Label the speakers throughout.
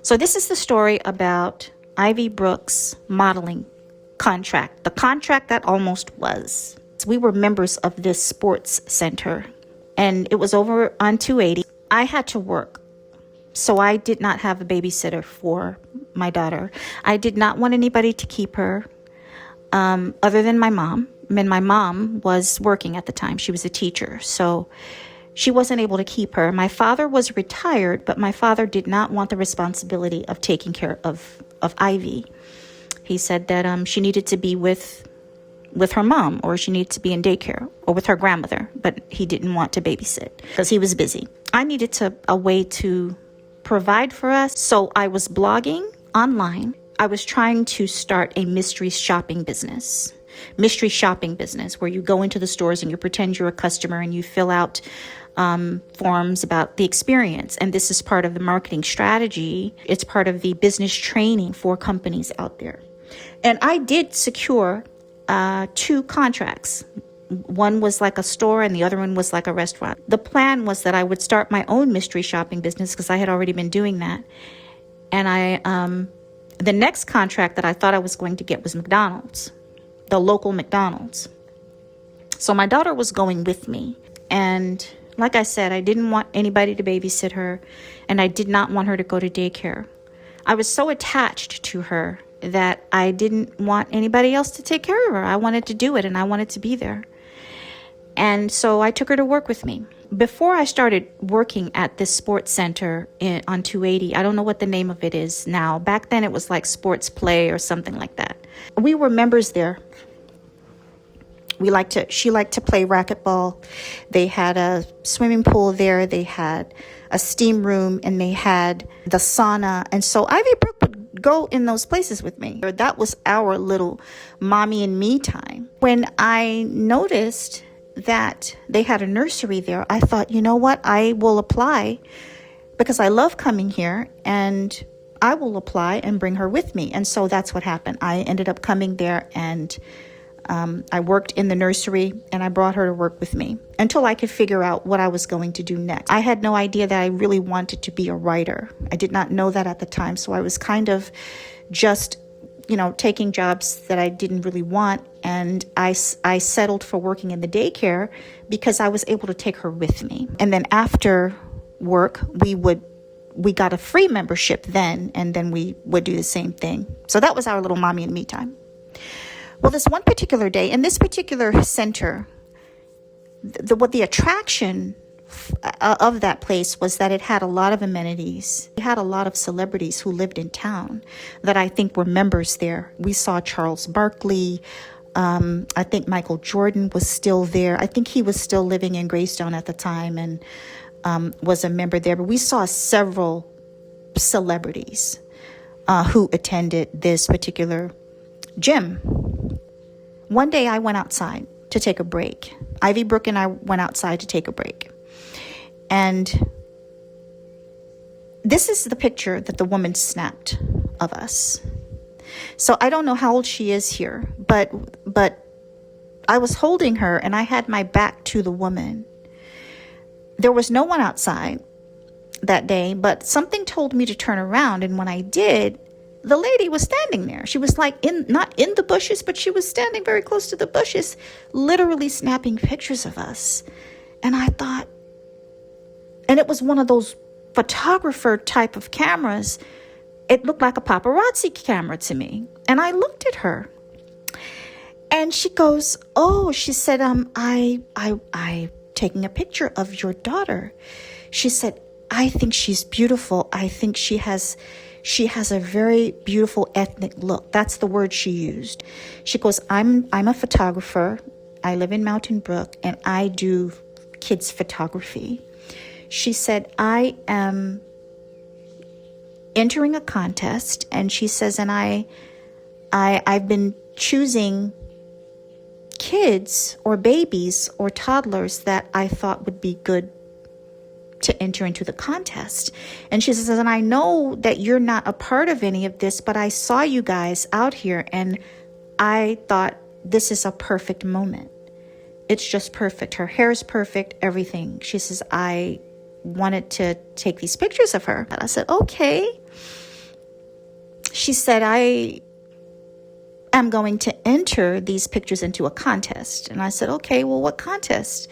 Speaker 1: So this is the story about Ivy Brook's modeling contract, the contract that almost was. We were members of this sports center, and it was over on 280. I had to work, so I did not have a babysitter for my daughter. I did not want anybody to keep her other than my mom. And my mom was working at the time. She was a teacher, so she wasn't able to keep her. My father was retired, but my father did not want the responsibility of taking care of Ivy. He said that she needed to be with her mom, or she needed to be in daycare, or with her grandmother, but he didn't want to babysit because he was busy. I needed a way to provide for us, so I was blogging online. I was trying to start a mystery shopping business where you go into the stores and you pretend you're a customer and you fill out forms about the experience. And this is part of the marketing strategy. It's part of the business training for companies out there. And I did secure 2 contracts. One was like a store and the other one was like a restaurant. The plan was that I would start my own mystery shopping business because I had already been doing that. And the next contract that I thought I was going to get was McDonald's, the local McDonald's. So my daughter was going with me. And like I said, I didn't want anybody to babysit her, and I did not want her to go to daycare. I was so attached to her that I didn't want anybody else to take care of her. I wanted to do it, and I wanted to be there. And so I took her to work with me. Before I started working at this sports center on 280, I don't know what the name of it is now. Back then it was like Sports Play or something like that. We were members there. She liked to play racquetball. They had a swimming pool there. They had a steam room, and they had the sauna. And so Ivy Brook would go in those places with me. That was our little mommy and me time. When I noticed that they had a nursery there, I thought, you know what? I will apply because I love coming here, and I will apply and bring her with me. And so that's what happened. I ended up coming there, and I worked in the nursery, and I brought her to work with me until I could figure out what I was going to do next. I had no idea that I really wanted to be a writer. I did not know that at the time. So I was kind of just, taking jobs that I didn't really want. And I settled for working in the daycare because I was able to take her with me. And then after work, we got a free membership then, and then we would do the same thing. So that was our little mommy and me time. Well, this one particular day, in this particular center, what the attraction of that place was that it had a lot of amenities. It had a lot of celebrities who lived in town that I think were members there. We saw Charles Barkley. I think Michael Jordan was still there. I think he was still living in Greystone at the time and was a member there. But we saw several celebrities who attended this particular gym. One day I went outside to take a break. Ivy Brook and I went outside to take a break. And this is the picture that the woman snapped of us. So I don't know how old she is here, but I was holding her and I had my back to the woman. There was no one outside that day, but something told me to turn around. And when I did, the lady was standing there. She was not in the bushes, but she was standing very close to the bushes, literally snapping pictures of us. And I thought, and it was one of those photographer type of cameras. It looked like a paparazzi camera to me. And I looked at her and she goes, oh, she said, I taking a picture of your daughter. She said, I think she's beautiful. I think she has a very beautiful ethnic look. That's the word she used. She goes, I'm a photographer. I live in Mountain Brook and I do kids photography. She said, I am entering a contest. And she says, and I've been choosing kids or babies or toddlers that I thought would be good to enter into the contest. And she says, and I know that you're not a part of any of this, but I saw you guys out here and I thought this is a perfect moment. It's just perfect. Her hair is perfect, everything. She says, I wanted to take these pictures of her. And I said, okay. she said, I am going to enter these pictures into a contest. And I said, okay, well, what contest?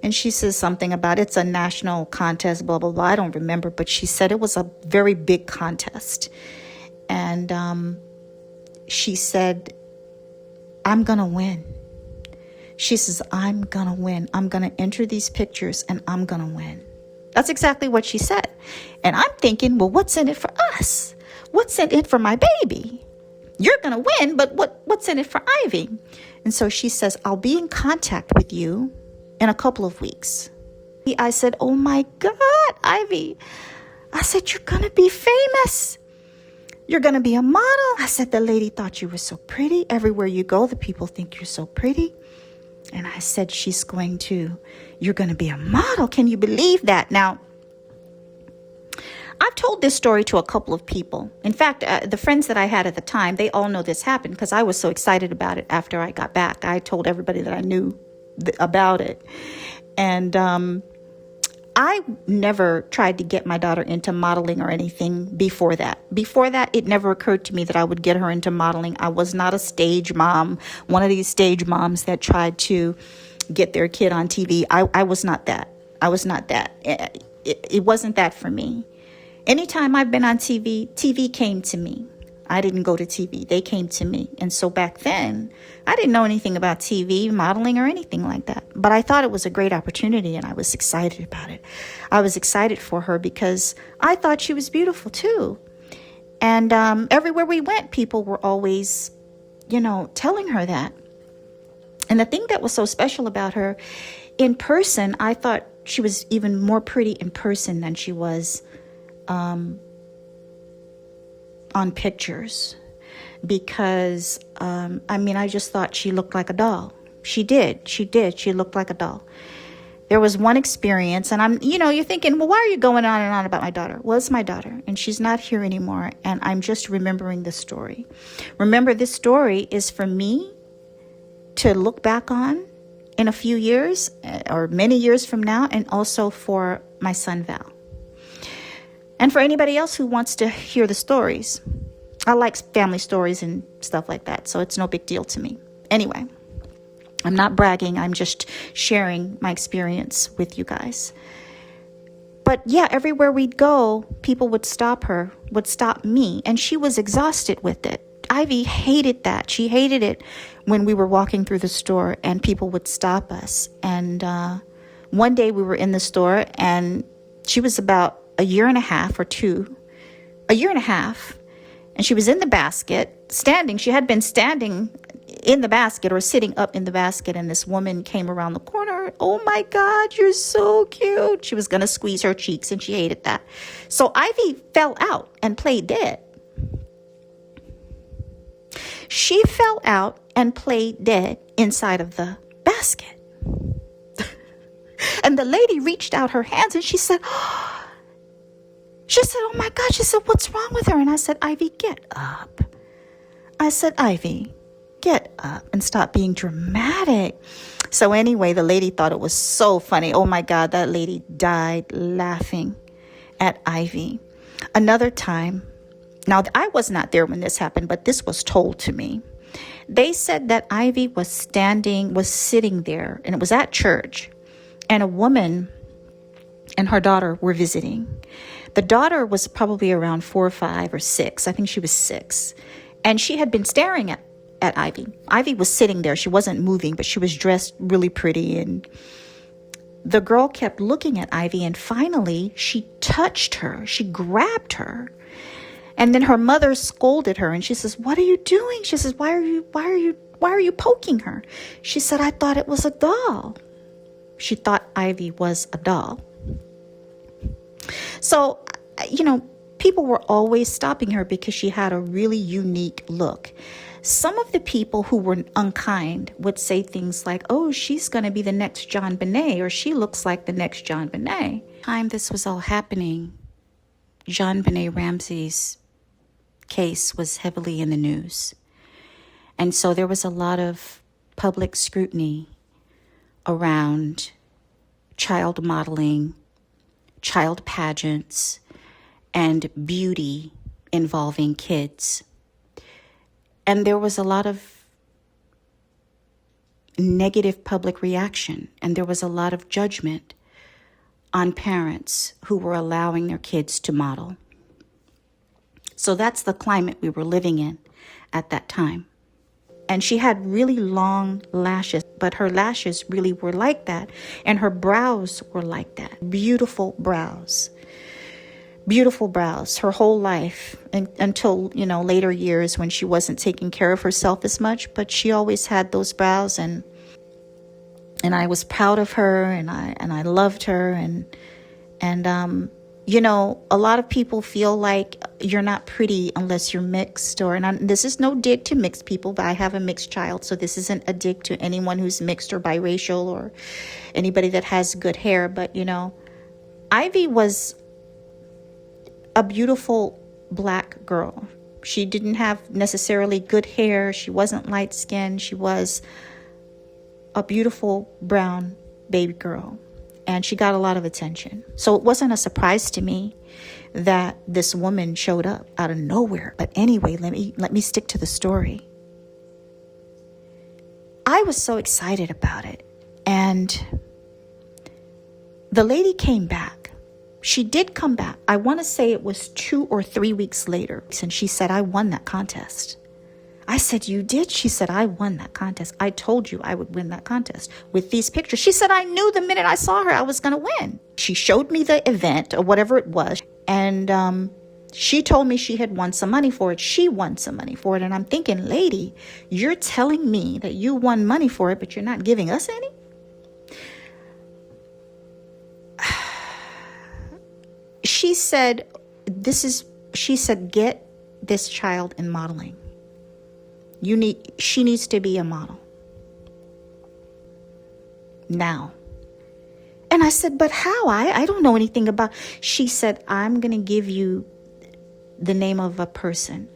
Speaker 1: And she says something about it's a national contest, blah, blah, blah. I don't remember, but she said it was a very big contest. And she said, I'm going to win. She says, I'm going to win. I'm going to enter these pictures and I'm going to win. That's exactly what she said. And I'm thinking, well, what's in it for us? What's in it for my baby? You're going to win, but what's in it for Ivy? And so she says, I'll be in contact with you in a couple of weeks. I said, oh my God, Ivy. I said, you're going to be famous. You're going to be a model. I said, the lady thought you were so pretty. Everywhere you go, the people think you're so pretty. And I said, you're going to be a model. Can you believe that? Now, I've told this story to a couple of people. In fact, the friends that I had at the time, they all know this happened because I was so excited about it after I got back. I told everybody that I knew about it. And I never tried to get my daughter into modeling or anything before that. Before that, it never occurred to me that I would get her into modeling. I was not a stage mom, one of these stage moms that tried to get their kid on TV. I was not that. I was not that. It wasn't that for me. Anytime I've been on TV, TV came to me. I didn't go to TV. They came to me. And so back then, I didn't know anything about TV, modeling, or anything like that. But I thought it was a great opportunity, and I was excited about it. I was excited for her because I thought she was beautiful, too. And everywhere we went, people were always, telling her that. And the thing that was so special about her, in person, I thought she was even more pretty in person than she was on pictures, because I just thought she looked like a doll. She did. She looked like a doll. There was one experience, and you're thinking, well, why are you going on and on about my daughter? Well, it's my daughter, and she's not here anymore, and I'm just remembering this story. Remember, this story is for me to look back on in a few years or many years from now, and also for my son, Val. And for anybody else who wants to hear the stories. I like family stories and stuff like that, so it's no big deal to me. Anyway, I'm not bragging. I'm just sharing my experience with you guys. But yeah, everywhere we'd go, people would stop me, and she was exhausted with it. Ivy hated that. She hated it when we were walking through the store and people would stop us. And one day we were in the store, and she was about a year and a half, and she was in the basket, standing. She had been standing in the basket or sitting up in the basket, and this woman came around the corner. Oh my God, you're so cute. She was going to squeeze her cheeks, and she hated that. So Ivy fell out and played dead. She fell out and played dead inside of the basket. And the lady reached out her hands, and she said, oh my God. She said, what's wrong with her? And I said, Ivy, get up. I said, Ivy, get up and stop being dramatic. So anyway, the lady thought it was so funny. Oh my God, that lady died laughing at Ivy. Another time, now I was not there when this happened, but this was told to me. They said that Ivy was sitting there, and it was at church, and a woman and her daughter were visiting. The daughter was probably around 4 or 5 or 6. I think she was 6. And she had been staring at Ivy. Ivy was sitting there. She wasn't moving, but she was dressed really pretty. And the girl kept looking at Ivy, and finally she touched her. She grabbed her. And then her mother scolded her, and she says, what are you doing? She says, why are you poking her? She said, I thought it was a doll. She thought Ivy was a doll. So, people were always stopping her because she had a really unique look. Some of the people who were unkind would say things like, oh, she's going to be the next John Bonet, or she looks like the next John Bonet. Time this was all happening, John Bonet Ramsey's case was heavily in the news. And so there was a lot of public scrutiny around child modeling, child pageants, and beauty involving kids. And there was a lot of negative public reaction, and there was a lot of judgment on parents who were allowing their kids to model. So that's the climate we were living in at that time. And she had really long lashes, but her lashes really were like that. And her brows were like that. Beautiful brows. Beautiful brows her whole life, until, later years when she wasn't taking care of herself as much. But she always had those brows, and I was proud of her, and I loved her. And a lot of people feel like you're not pretty unless you're mixed, and this is no dig to mixed people, but I have a mixed child, so this isn't a dig to anyone who's mixed or biracial or anybody that has good hair. But, Ivy was a beautiful black girl. She didn't have necessarily good hair. She wasn't light skinned. She was a beautiful brown baby girl. And she got a lot of attention. So it wasn't a surprise to me that this woman showed up out of nowhere. But anyway, let me stick to the story. I was so excited about it. And the lady came back. She did come back. I want to say it was 2 or 3 weeks later. And she said, I won that contest. I said, you did? She said, I won that contest. I told you I would win that contest with these pictures. She said, I knew the minute I saw her, I was going to win. She showed me the event or whatever it was. And she told me she had won some money for it. She won some money for it. And I'm thinking, lady, you're telling me that you won money for it, but you're not giving us any? She said, get this child in modeling. She needs to be a model now. And I said, but how? I don't know anything about. She said, I'm going to give you the name of a person.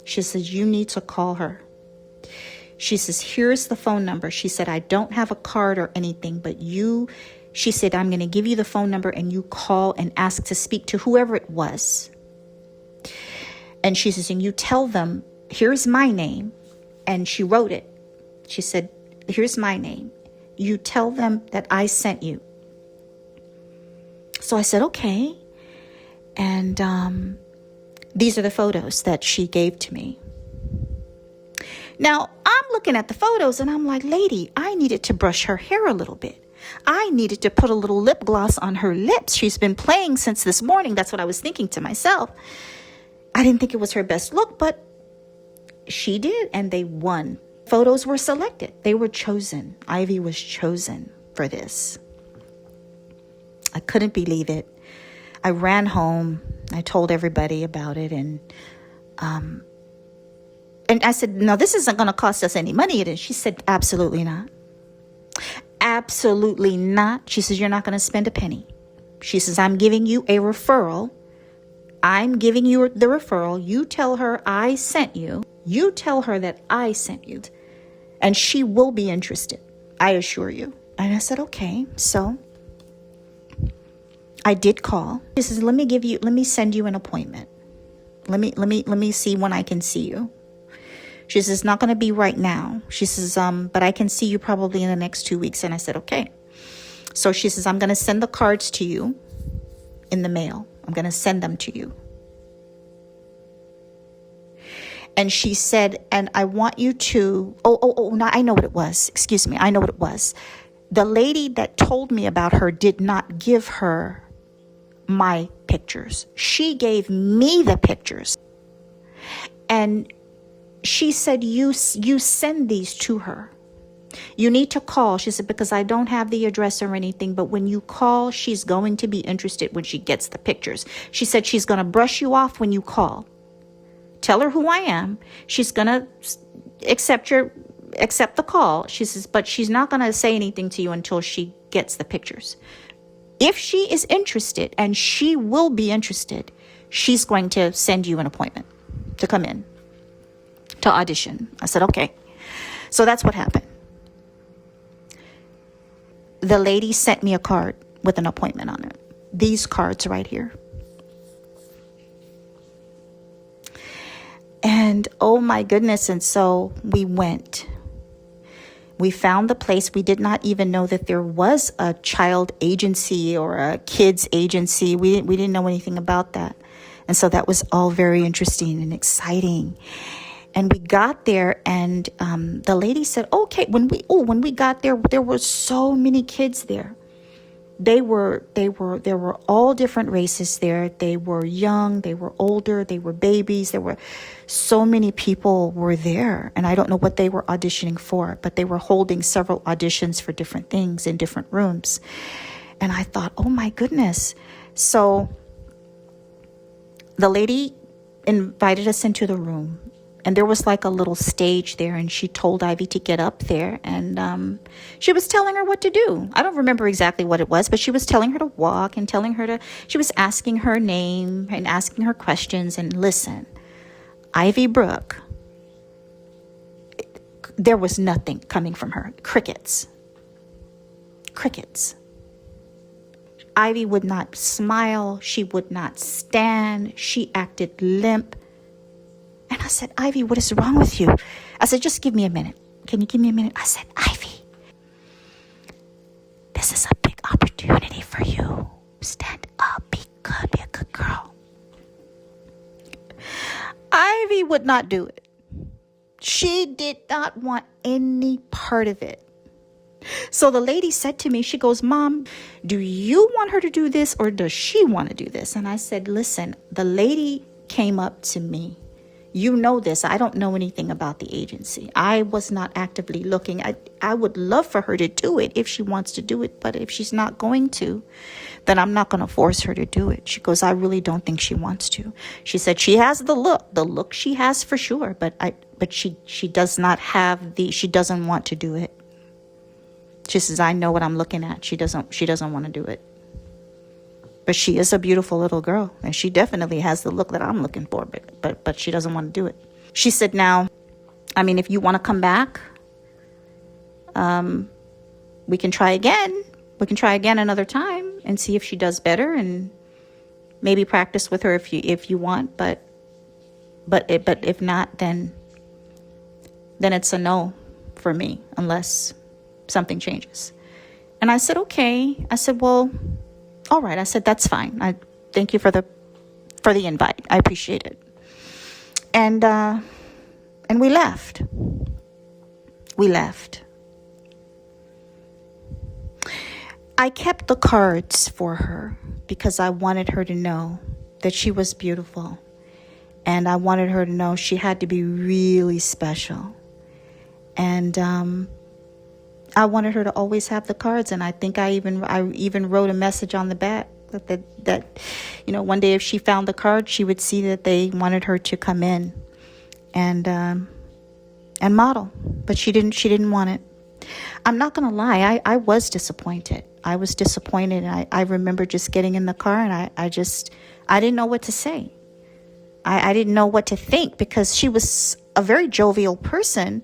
Speaker 1: She says, you need to call her. She says, here's the phone number. She said, I don't have a card or anything, but she said, I'm going to give you the phone number and you call and ask to speak to whoever it was. And she says, and you tell them, here's my name. And she wrote it. She said, here's my name. You tell them that I sent you. So I said, okay. And these are the photos that she gave to me. Now, I'm looking at the photos and I'm like, lady, I needed to brush her hair a little bit. I needed to put a little lip gloss on her lips. She's been playing since this morning. That's what I was thinking to myself. I didn't think it was her best look, but she did, and they won. Photos were selected. They were chosen. Ivy was chosen for this. I couldn't believe it. I ran home. I told everybody about it, and I said, no, this isn't going to cost us any money. And she said, absolutely not. Absolutely not. She says, you're not going to spend a penny. She says, I'm giving you a referral. I'm giving you the referral. You tell her I sent you. You tell her that I sent you. And she will be interested, I assure you. And I said, okay. So I did call. She says, let me send you an appointment. Let me see when I can see you. She says, it's not going to be right now. She says, but I can see you probably in the next 2 weeks. And I said, okay. So she says, I'm going to send the cards to you in the mail. I'm going to send them to you. And she said, and I want you to, no, I know what it was. Excuse me. I know what it was. The lady that told me about her did not give her my pictures. She gave me the pictures. And she said, you send these to her. You need to call. She said, because I don't have the address or anything, but when you call, she's going to be interested when she gets the pictures. She said she's going to brush you off when you call. Tell her who I am. She's going to accept the call. She says, but she's not going to say anything to you until she gets the pictures. If she is interested, and she will be interested, she's going to send you an appointment to come in to audition. I said, okay. So that's what happened. The lady sent me a card with an appointment on it. These cards right here. And oh my goodness. And so we went. We found the place. We did not even know that there was a child agency or a kids agency. We didn't know anything about that. And so that was all very interesting and exciting. And we got there, and the lady said, okay, when we got there, there were so many kids there. There were all different races there. They were young, they were older, they were babies. There were so many people were there. And I don't know what they were auditioning for, but they were holding several auditions for different things in different rooms. And I thought, oh my goodness. So the lady invited us into the room. And there was like a little stage there, and she told Ivy to get up there, and she was telling her what to do. I don't remember exactly what it was, but she was telling her to walk and she was asking her name and asking her questions. And listen, Ivy Brook, there was nothing coming from her. Crickets. Ivy would not smile. She would not stand. She acted limp. And I said, Ivy, what is wrong with you? I said, just give me a minute. Can you give me a minute? I said, Ivy, this is a big opportunity for you. Stand up. Be good. Be a good girl. Ivy would not do it. She did not want any part of it. So the lady said to me, she goes, Mom, do you want her to do this, or does she want to do this? And I said, listen, the lady came up to me. You know this. I don't know anything about the agency. I was not actively looking. I would love for her to do it if she wants to do it. But if she's not going to, then I'm not going to force her to do it. She goes, I really don't think she wants to. She said she has the look she has for sure. But she does not have she doesn't want to do it. She says, I know what I'm looking at. She doesn't want to do it. But she is a beautiful little girl, and she definitely has the look that I'm looking for, but she doesn't want to do it. She said, now, I mean, if you want to come back, we can try again. We can try again another time and see if she does better, and maybe practice with her if you want. But if not, then it's a no for me unless something changes. And I said, okay. I said, well, all right. I said, that's fine. I thank you for the invite. I appreciate it. And we left. I kept the cards for her because I wanted her to know that she was beautiful. And I wanted her to know she had to be really special. And I wanted her to always have the cards, and I think I even wrote a message on the back that one day if she found the card, she would see that they wanted her to come in and model, but she didn't want it. I'm not gonna lie, I was disappointed. And I remember just getting in the car, and I didn't know what to say. I didn't know what to think, because she was a very jovial person.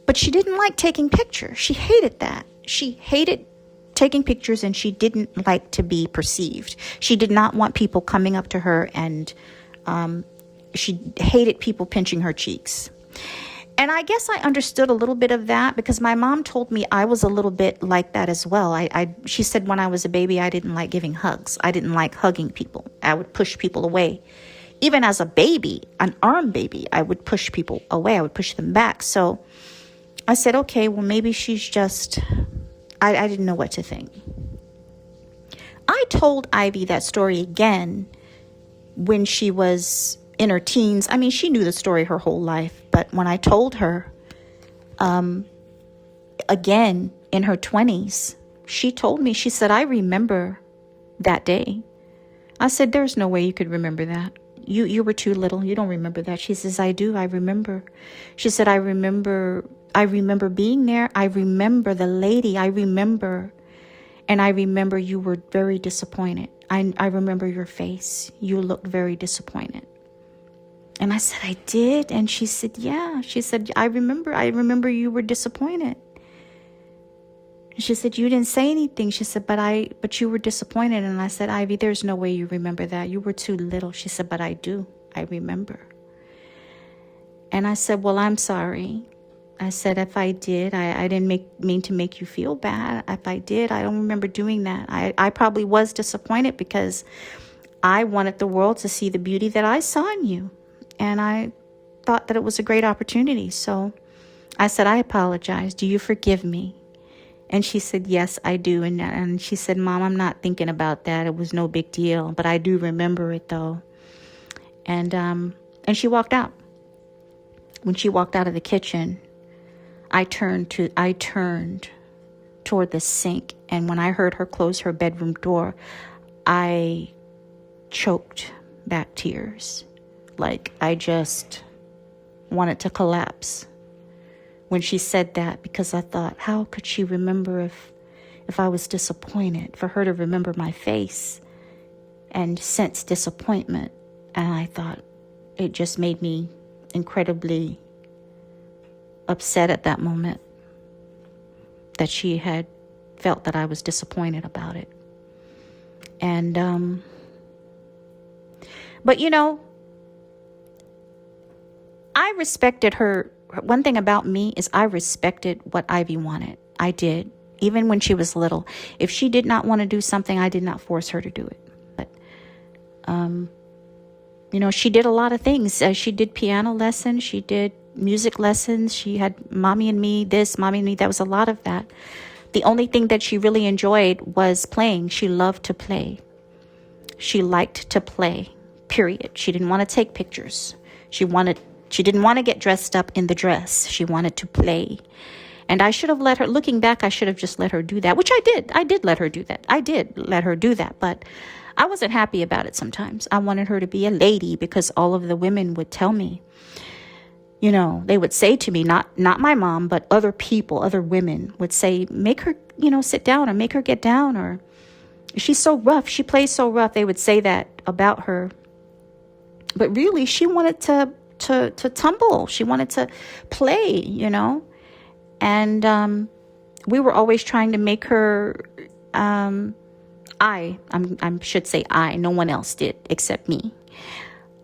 Speaker 1: But she didn't like taking pictures. She hated that. She hated taking pictures, and she didn't like to be perceived. She did not want people coming up to her, and she hated people pinching her cheeks. And I guess I understood a little bit of that, because my mom told me I was a little bit like that as well. She said when I was a baby, I didn't like giving hugs. I didn't like hugging people. I would push people away. Even as a baby, an arm baby, I would push people away. I would push them back. So I said, okay, well, maybe she's just, I didn't know what to think. I told Ivy that story again when she was in her teens. I mean, she knew the story her whole life. But when I told her again in her 20s, she told me, she said, I remember that day. I said, there's no way you could remember that. You were too little. You don't remember that. She says, I do. I remember. She said, I remember being there. I remember the lady. I remember. And I remember you were very disappointed. I remember your face. You looked very disappointed. And I said, I did. And she said, yeah. She said, I remember you were disappointed. And she said, you didn't say anything. She said, but you were disappointed. And I said, Ivy, there's no way you remember that. You were too little. She said, but I do. I remember. And I said, well, I'm sorry. I said, if I did, I didn't mean to make you feel bad. If I did, I don't remember doing that. I probably was disappointed because I wanted the world to see the beauty that I saw in you. And I thought that it was a great opportunity. So I said, I apologize. Do you forgive me? And she said, yes, I do. And she said, Mom, I'm not thinking about that. It was no big deal. But I do remember it, though. And she walked out. When she walked out of the kitchen, I turned toward the sink. And when I heard her close her bedroom door, I choked back tears. Like I just wanted to collapse when she said that, because I thought, how could she remember if I was disappointed, for her to remember my face and sense disappointment. And I thought it just made me incredibly upset at that moment that she had felt that I was disappointed about it. And but you know, I respected her. One thing about me is I respected what Ivy wanted. I did, even when she was little. If she did not want to do something, I did not force her to do it. But you know, she did a lot of things. She did piano lessons. She did music lessons. She had mommy and me this, mommy and me. That was a lot of that. The only thing that she really enjoyed was playing. She loved to play. She liked to play, period. She didn't want to take pictures. She didn't want to get dressed up in the dress. She wanted to play. And I should have let her, looking back, I should have just let her do that, which I did. I did let her do that. I did let her do that. But I wasn't happy about it sometimes. I wanted her to be a lady because all of the women would tell me, you know, they would say to me, not my mom, but other people, other women would say, make her, you know, sit down, or make her get down, or she's so rough. She plays so rough. They would say that about her. But really, she wanted to tumble. She wanted to play, you know. And we were always trying to make her, I should say I, no one else did except me.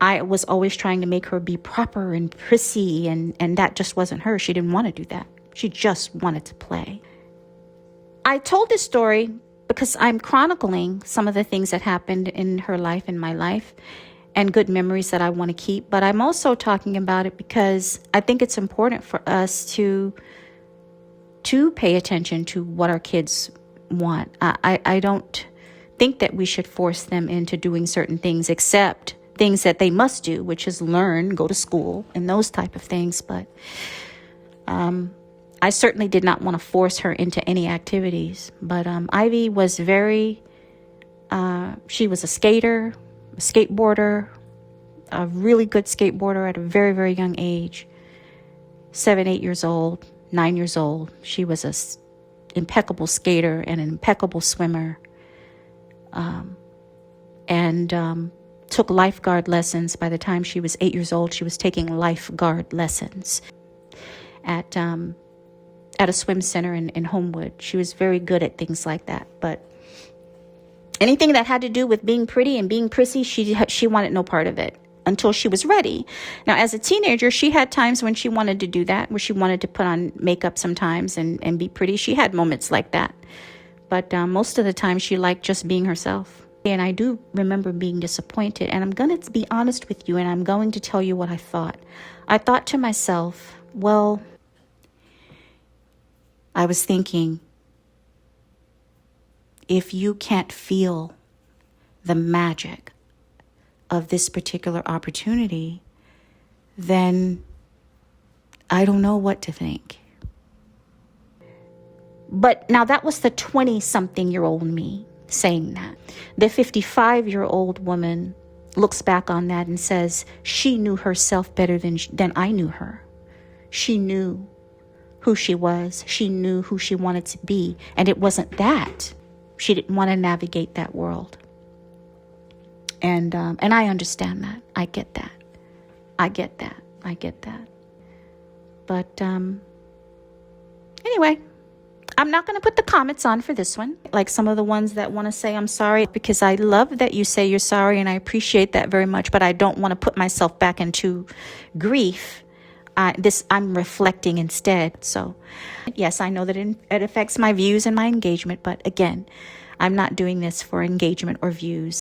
Speaker 1: I was always trying to make her be proper and prissy, and that just wasn't her. She didn't want to do that. She just wanted to play. I told this story because I'm chronicling some of the things that happened in her life, in my life, and good memories that I want to keep. But I'm also talking about it because I think it's important for us to pay attention to what our kids want. I don't think that we should force them into doing certain things, except things that they must do, which is learn, go to school, and those type of things. But I certainly did not want to force her into any activities. But Ivy was she was a skater, a skateboarder, a really good skateboarder at a very, very young age, 7, 8 years old, 9 years old. She was an impeccable skater and an impeccable swimmer, and took lifeguard lessons. By the time she was 8 years old, she was taking lifeguard lessons at a swim center in Homewood. She was very good at things like that. But anything that had to do with being pretty and being prissy, she wanted no part of it until she was ready. Now, as a teenager, she had times when she wanted to do that, where she wanted to put on makeup sometimes and be pretty. She had moments like that. But most of the time, she liked just being herself. And I do remember being disappointed. And I'm going to be honest with you, and I'm going to tell you what I thought. I thought to myself, well, I was thinking, if you can't feel the magic of this particular opportunity, then I don't know what to think. But now that was the 20-something-year-old me saying that. The 55-year-old woman looks back on that and says she knew herself better than I knew her. She knew who she was. She knew who she wanted to be. And it wasn't that. She didn't want to navigate that world. And I understand that. I get that. But anyway, I'm not going to put the comments on for this one, like some of the ones that want to say I'm sorry, because I love that you say you're sorry, and I appreciate that very much, but I don't want to put myself back into grief I'm reflecting instead. So yes, I know that it affects my views and my engagement, but again, I'm not doing this for engagement or views.